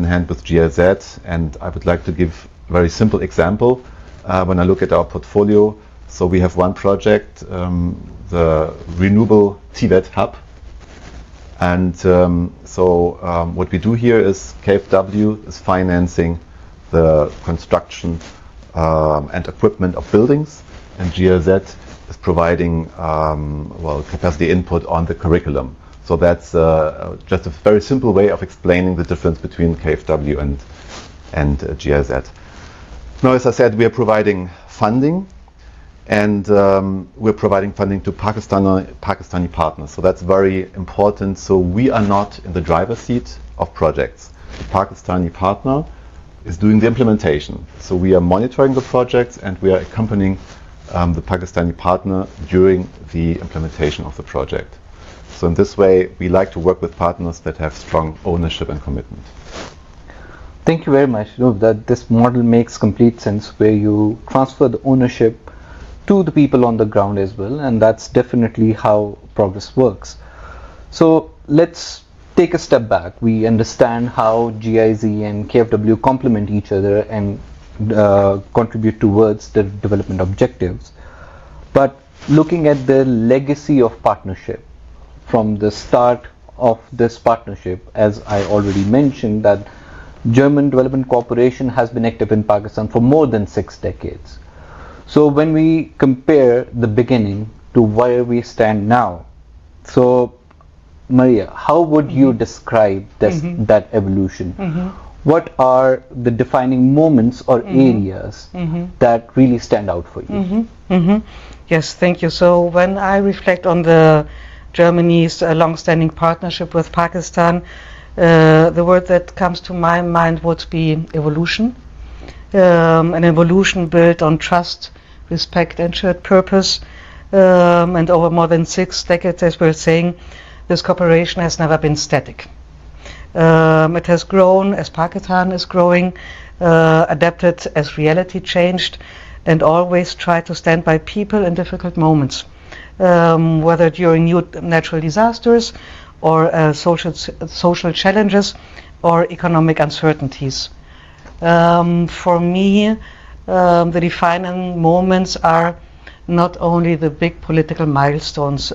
hand with GIZ, and I would like to give a very simple example. When I look at our portfolio, so we have one project, the Renewable TVET Hub. And what we do here is KfW is financing the construction and equipment of buildings, and GIZ is providing capacity input on the curriculum. So that's just a very simple way of explaining the difference between KfW and GIZ. Now, as I said, we are providing funding, and we're providing funding to Pakistani partners. So that's very important. So we are not in the driver's seat of projects. The Pakistani partner is doing the implementation. So we are monitoring the projects, and we are accompanying the Pakistani partner during the implementation of the project. So in this way, we like to work with partners that have strong ownership and commitment. Thank you very much. That this model makes complete sense, where you transfer the ownership to the people on the ground as well, and that's definitely how progress works. So let's take a step back. We understand how GIZ and KfW complement each other and contribute towards the development objectives. But looking at the legacy of partnership, from the start of this partnership, as I already mentioned, that German Development Corporation has been active in Pakistan for more than 6 decades. So when we compare the beginning to where we stand now, so Maria, how would you describe this, that evolution? What are the defining moments or areas that really stand out for you? Yes, thank you. So when I reflect on Germany's long-standing partnership with Pakistan, the word that comes to my mind would be evolution. An evolution built on trust, respect, and shared purpose. And over more than 6 decades, as we're saying, this cooperation has never been static. It has grown as Pakistan is growing, adapted as reality changed, and always tried to stand by people in difficult moments, whether during new natural disasters or social challenges or economic uncertainties. For me, the defining moments are not only the big political milestones,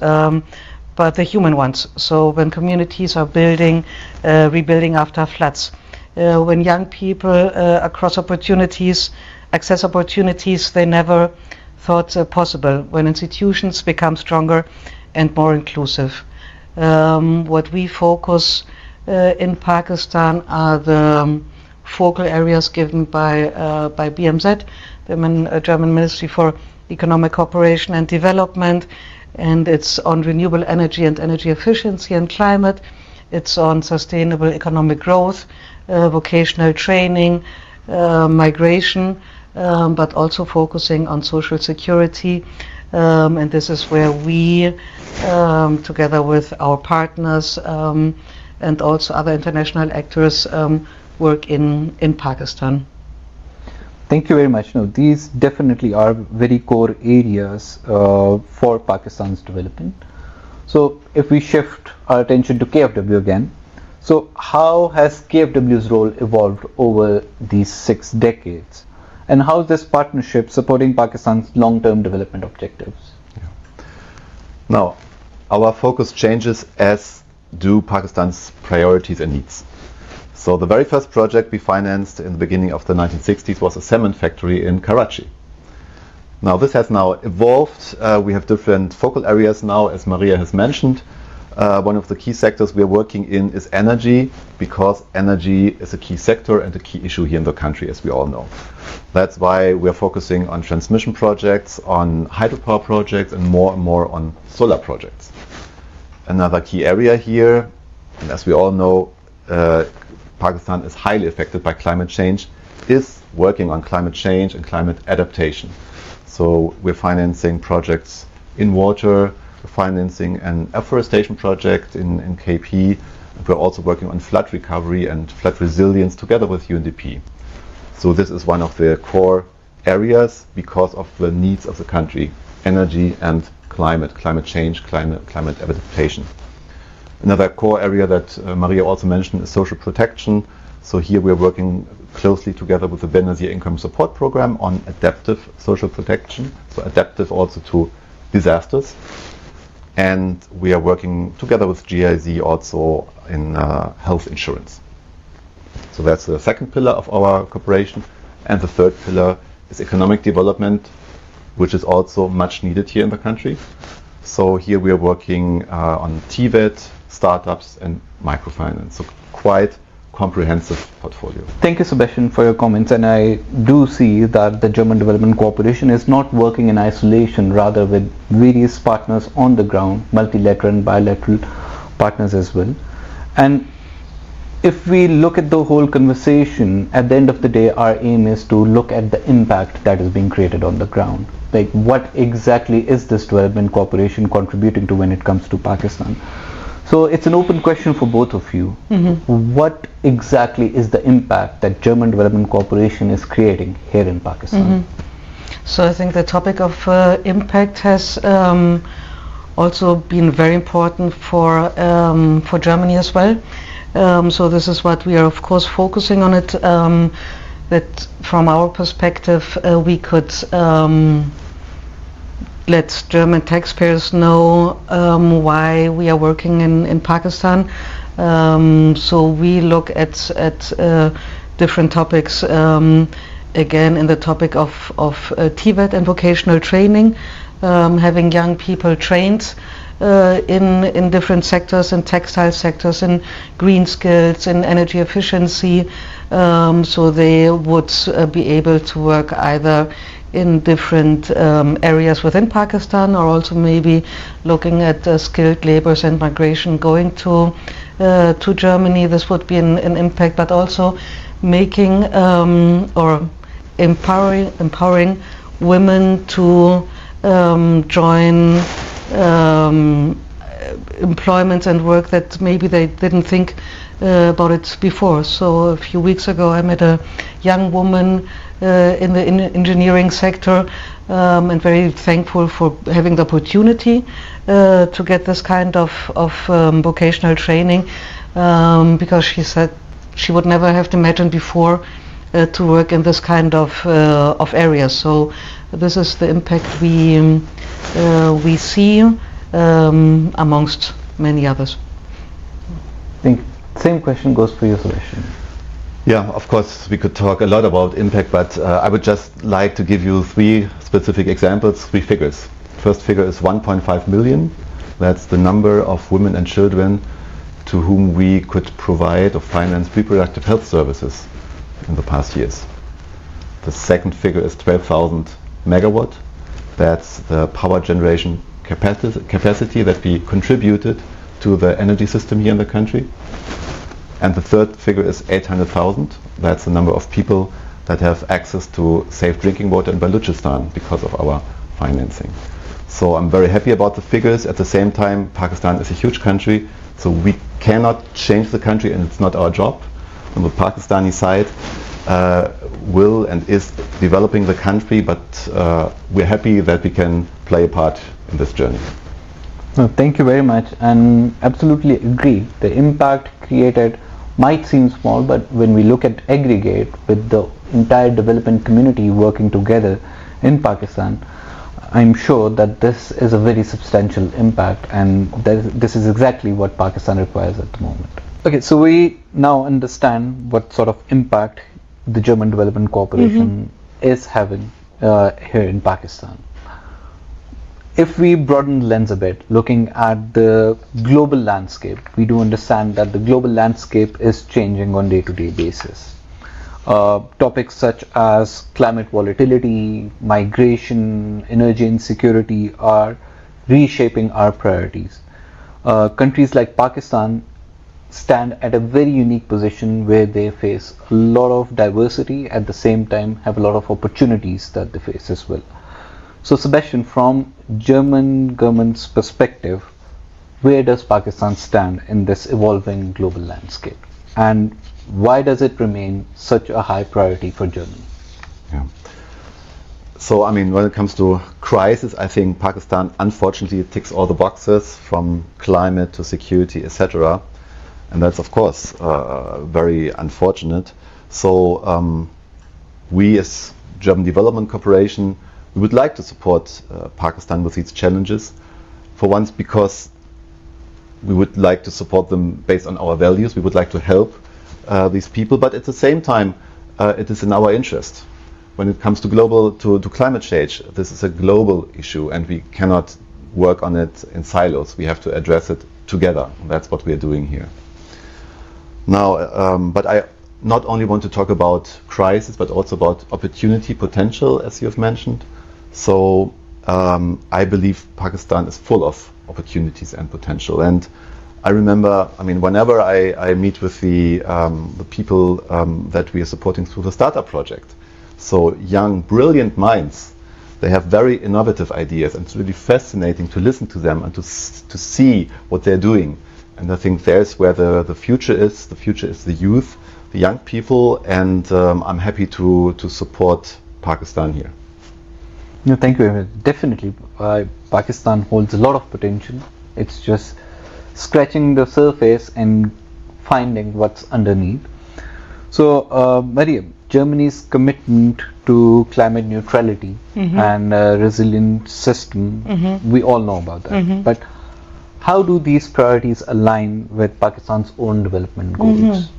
but the human ones. So when communities are rebuilding after floods, when young people access opportunities they never thought possible, when institutions become stronger and more inclusive. What we focus in Pakistan are the focal areas given by BMZ, the German Ministry for Economic Cooperation and Development, and it's on renewable energy and energy efficiency and climate. It's on sustainable economic growth, vocational training, migration, but also focusing on social security. And this is where we, together with our partners and also other international actors, work in Pakistan. Thank you very much. No, these definitely are very core areas for Pakistan's development. So if we shift our attention to KfW again, so how has KfW's role evolved over these 6 decades? And how is this partnership supporting Pakistan's long-term development objectives? Yeah. Now, our focus changes as do Pakistan's priorities and needs. So the very first project we financed in the beginning of the 1960s was a cement factory in Karachi. Now this has now evolved. We have different focal areas now, as Maria has mentioned. One of the key sectors we are working in is energy, because energy is a key sector and a key issue here in the country, as we all know. That's why we are focusing on transmission projects, on hydropower projects, and more on solar projects. Another key area here, and as we all know, Pakistan is highly affected by climate change, is working on climate change and climate adaptation. So we're financing projects in water, we're financing an afforestation project in KP, and we're also working on flood recovery and flood resilience together with UNDP. So this is one of the core areas because of the needs of the country: energy and climate change, climate adaptation. Another core area that Maria also mentioned is social protection. So here we are working closely together with the Benazir Income Support Program on adaptive social protection, so adaptive also to disasters. And we are working together with GIZ also in health insurance. So that's the second pillar of our cooperation. And the third pillar is economic development, which is also much needed here in the country. So here we are working on TVET, startups and microfinance. So quite comprehensive portfolio. Thank you, Sebastian, for your comments. And I do see that the German Development Cooperation is not working in isolation, rather with various partners on the ground, multilateral and bilateral partners as well. And if we look at the whole conversation, at the end of the day, our aim is to look at the impact that is being created on the ground. Like, what exactly is this development cooperation contributing to when it comes to Pakistan? So it's an open question for both of you. What exactly is the impact that German Development Cooperation is creating here in Pakistan? So I think the topic of impact has also been very important for Germany as well. So this is what we are of course focusing on it, that from our perspective we could let German taxpayers know why we are working in Pakistan. So we look at different topics, again in the topic of TVET and vocational training, having young people trained in different sectors, in textile sectors, in green skills, in energy efficiency, so they would be able to work either in different areas within Pakistan, or also maybe looking at skilled laborers and migration going to Germany. This would be an impact, but also making or empowering women to join employments and work that maybe they didn't think about it before. So a few weeks ago I met a young woman in the engineering sector, and very thankful for having the opportunity to get this kind of vocational training, because she said she would never have imagined before to work in this kind of areas. So this is the impact we see amongst many others. I think same question goes for you, Sebastian. Yeah, of course we could talk a lot about impact, but I would just like to give you 3 specific examples, 3 figures. First figure is 1.5 million. That's the number of women and children to whom we could provide or finance reproductive health services in the past years. The second figure is 12,000 megawatt. That's the power generation capacity that we contributed to the energy system here in the country. And the third figure is 800,000. That's the number of people that have access to safe drinking water in Balochistan because of our financing. So I'm very happy about the figures. At the same time, Pakistan is a huge country, so we cannot change the country, and it's not our job. On the Pakistani side, will and is developing the country, but we're happy that we can play a part in this journey. No, thank you very much, and absolutely agree. The impact created might seem small, but when we look at aggregate with the entire development community working together in Pakistan, I'm sure that this is a very substantial impact, and this is exactly what Pakistan requires at the moment. Okay, so we now understand what sort of impact the German Development Cooperation is having here in Pakistan. If we broaden the lens a bit, looking at the global landscape, we do understand that the global landscape is changing on day-to-day basis. Topics such as climate volatility, migration, energy insecurity are reshaping our priorities. Countries like Pakistan stand at a very unique position where they face a lot of diversity, at the same time have a lot of opportunities that they face as well. So Sebastian, from German government's perspective, where does Pakistan stand in this evolving global landscape? And why does it remain such a high priority for Germany? Yeah. So, I mean, when it comes to crisis, I think Pakistan unfortunately ticks all the boxes, from climate to security, etc. And that's, of course, very unfortunate. So we as German Development Corporation, we would like to support Pakistan with these challenges. For once, because we would like to support them based on our values. We would like to help these people, but at the same time, it is in our interest. When it comes to climate change, this is a global issue, and we cannot work on it in silos. We have to address it together. That's what we are doing here. Now, but I not only want to talk about crisis, but also about opportunity, potential, as you have mentioned. So I believe Pakistan is full of opportunities and potential. And I remember, I mean, whenever I meet with the people that we are supporting through the startup project, so young, brilliant minds, they have very innovative ideas, and it's really fascinating to listen to them and to see what they're doing. And I think there's where the future is. The future is the youth, the young people, and I'm happy to support Pakistan here. No, thank you very much. Definitely, Pakistan holds a lot of potential. It's just scratching the surface and finding what's underneath. So, Mariam, Germany's commitment to climate neutrality and a resilient system, we all know about that. But how do these priorities align with Pakistan's own development goals?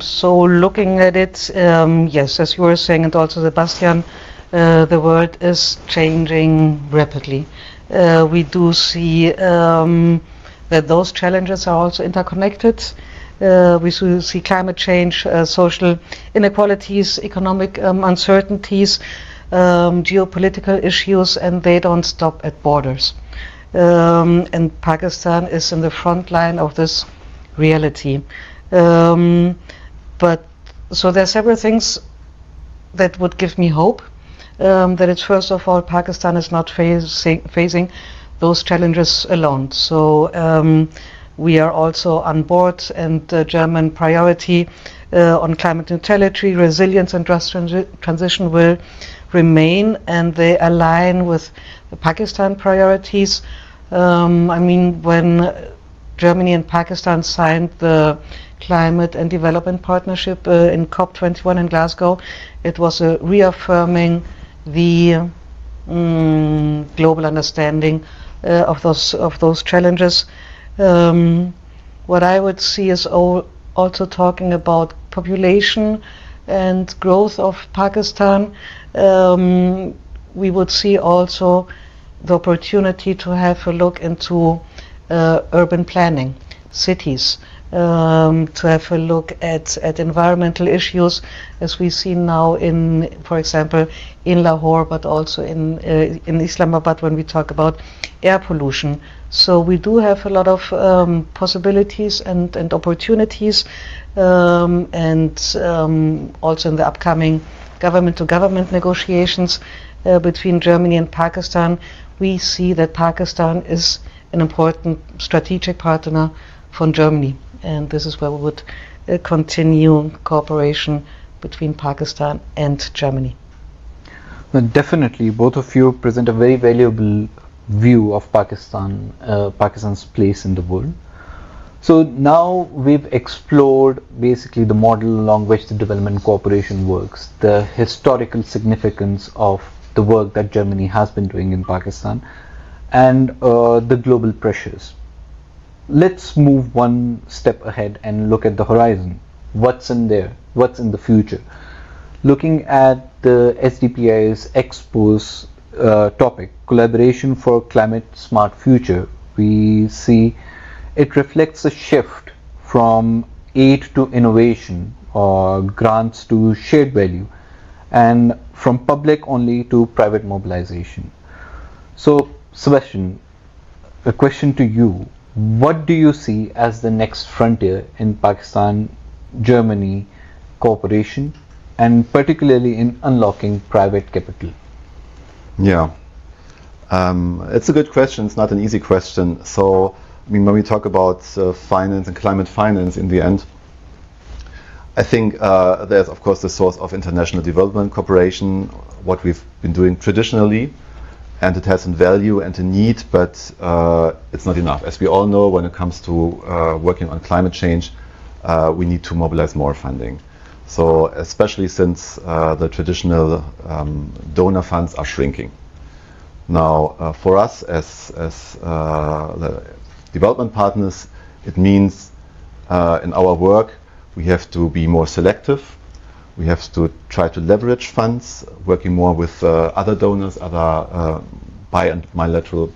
So looking at it, yes, as you were saying, and also Sebastian, the world is changing rapidly. We do see that those challenges are also interconnected. We see climate change, social inequalities, economic uncertainties, geopolitical issues, and they don't stop at borders. And Pakistan is in the front line of this reality. But so there are several things that would give me hope. That it's, first of all, Pakistan is not facing those challenges alone. So we are also on board, and the German priority on climate neutrality, resilience and just transition will remain, and they align with the Pakistan priorities. I mean, when Germany and Pakistan signed the Climate and Development Partnership in COP21 in Glasgow, it was reaffirming the global understanding of those challenges. What I would see is also talking about population and growth of Pakistan. We would see also the opportunity to have a look into urban planning, cities, to have a look at environmental issues, as we see now in, for example, in Lahore, but also in Islamabad when we talk about air pollution. So we do have a lot of possibilities and opportunities, and also in the upcoming government-to-government negotiations between Germany and Pakistan, we see that Pakistan is an important strategic partner for Germany, and this is where we would continue cooperation between Pakistan and Germany. Well, definitely, both of you present a very valuable view of Pakistan's place in the world. So now we've explored basically the model along which the development cooperation works, the historical significance of the work that Germany has been doing in Pakistan, and the global pressures. Let's move one step ahead and look at the horizon. What's in there? What's in the future? Looking at the SDPI's Expo's topic, Collaboration for Climate Smart Future, we see it reflects a shift from aid to innovation, or grants to shared value, and from public only to private mobilization. So, Sebastian, a question to you. What do you see as the next frontier in Pakistan-Germany cooperation, and particularly in unlocking private capital? Yeah, it's a good question. It's not an easy question. So, I mean, when we talk about finance and climate finance in the end, I think there's, of course, the source of international development cooperation, what we've been doing traditionally. and it has a value and a need, but it's not enough. As we all know, when it comes to working on climate change, we need to mobilize more funding. So especially since the traditional donor funds are shrinking. Now, for us as the development partners, it means in our work we have to be more selective. We have to try to leverage funds, working more with other donors, other bilateral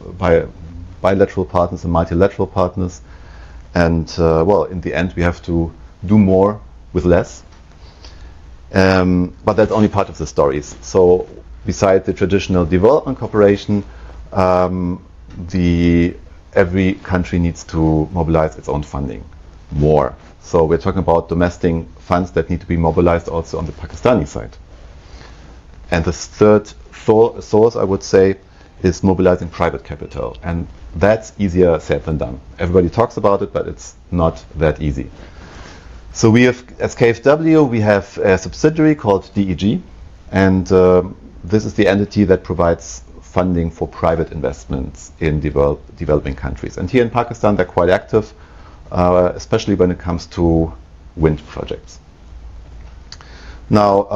partners and multilateral partners. And well, in the end, we have to do more with less. But that's only part of the stories. So beside the traditional development cooperation, every country needs to mobilize its own funding more. So we're talking about domestic funds that need to be mobilized also on the Pakistani side. And the third source, I would say, is mobilizing private capital. And that's easier said than done. Everybody talks about it, but it's not that easy. So we have, as KfW, we have a subsidiary called DEG, and this is the entity that provides funding for private investments in developing countries. And here in Pakistan, they're quite active, especially when it comes to wind projects. Now,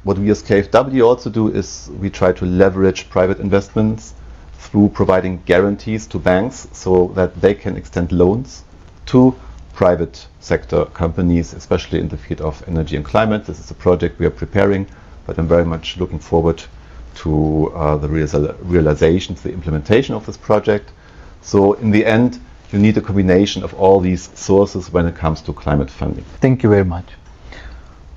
what we as KfW also do is we try to leverage private investments through providing guarantees to banks so that they can extend loans to private sector companies, especially in the field of energy and climate. This is a project we are preparing, but I'm very much looking forward to the realization, the implementation of this project. So in the end, you need a combination of all these sources when it comes to climate funding. Thank you very much.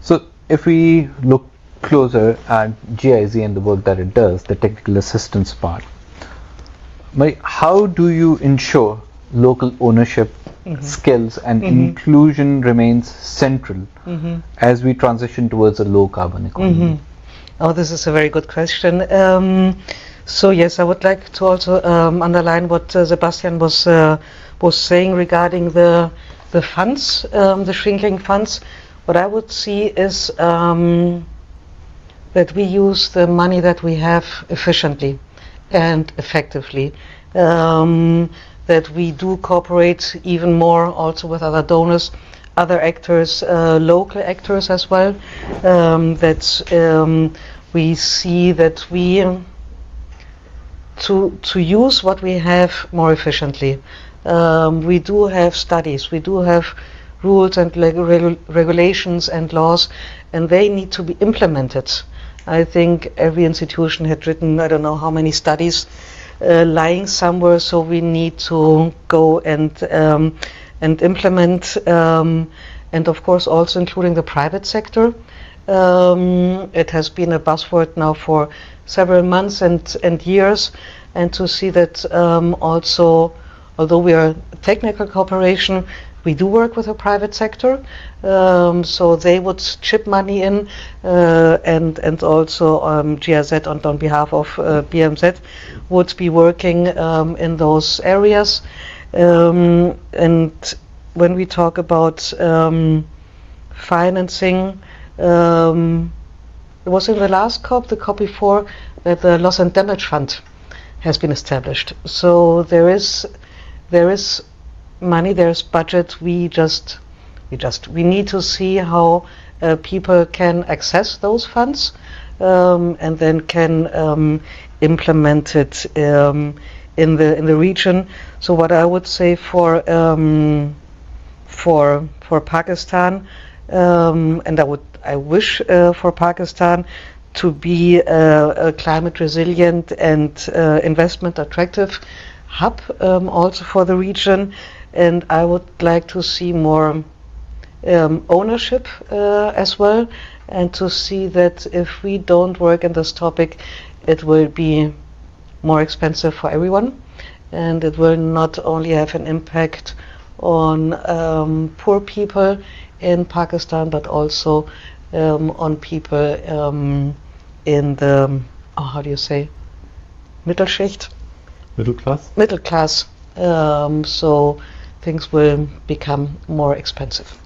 So if we look closer at GIZ and the work that it does, the technical assistance part, how do you ensure local ownership skills and inclusion remains central as we transition towards a low carbon economy? Oh, this is a very good question. So yes, I would like to also underline what Sebastian was saying regarding the funds, the shrinking funds. What I would see is that we use the money that we have efficiently and effectively. That we do cooperate even more also with other donors, other actors, local actors as well. That we see that we to use what we have more efficiently. We do have studies, we do have rules and regulations and laws, and they need to be implemented. I think every institution had written, I don't know how many studies lying somewhere, so we need to go and implement, and of course also including the private sector. It has been a buzzword now for several months and years, and to see that also, although we are technical cooperation, we do work with the private sector, so they would chip money in, and also GIZ on behalf of BMZ would be working in those areas. And when we talk about financing, it was in the last COP, the COP before, that the Loss and Damage Fund has been established. So there is money, there's budget. We need to see how people can access those funds and then can implement it in the region. So what I would say for Pakistan, and I wish for Pakistan to be a climate resilient and investment attractive hub also for the region. And I would like to see more ownership as well, and to see that if we don't work in this topic, it will be more expensive for everyone, and it will not only have an impact on poor people in Pakistan, but also on people in the, how do you say, Mittelschicht? Middle class? Middle class. So things will become more expensive.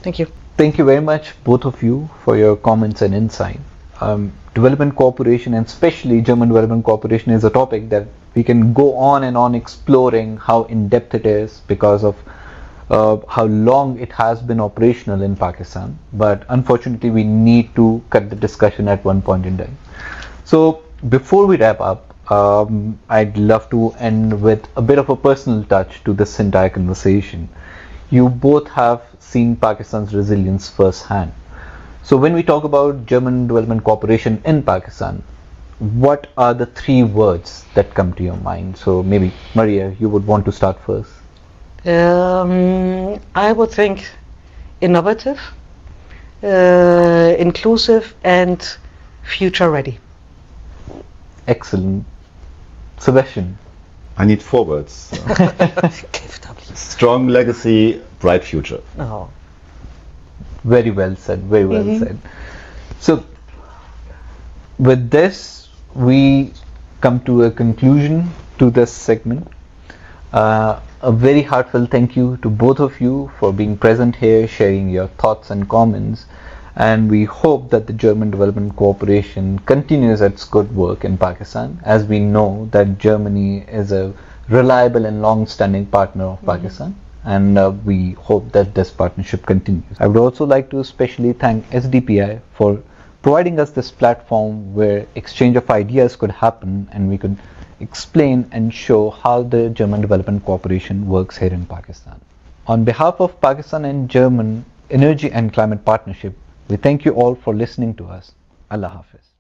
Thank you. Thank you very much, both of you, for your comments and insight. development cooperation, and especially German development cooperation, is a topic that we can go on and on exploring how in depth it is because of how long it has been operational in Pakistan. But unfortunately, we need to cut the discussion at one point in time. So before we wrap up, I'd love to end with a bit of a personal touch to this entire conversation. You both have seen Pakistan's resilience firsthand. So when we talk about German development cooperation in Pakistan, what are the 3 words that come to your mind? So maybe Maria, you would want to start first. I would think innovative, inclusive, and future ready. Excellent. Sebastian. I need 4 words. Strong legacy, bright future. Oh. Very well said, very well said. So with this, we come to a conclusion to this segment. A very heartfelt thank you to both of you for being present here, sharing your thoughts and comments, and we hope that the German Development Cooperation continues its good work in Pakistan, as we know that Germany is a reliable and long-standing partner of Pakistan, and we hope that this partnership continues. I would also like to especially thank SDPI for providing us this platform where exchange of ideas could happen and we could explain and show how the German Development Cooperation works here in Pakistan. On behalf of Pakistan and German Energy and Climate Partnership, we thank you all for listening to us. Allah Hafiz.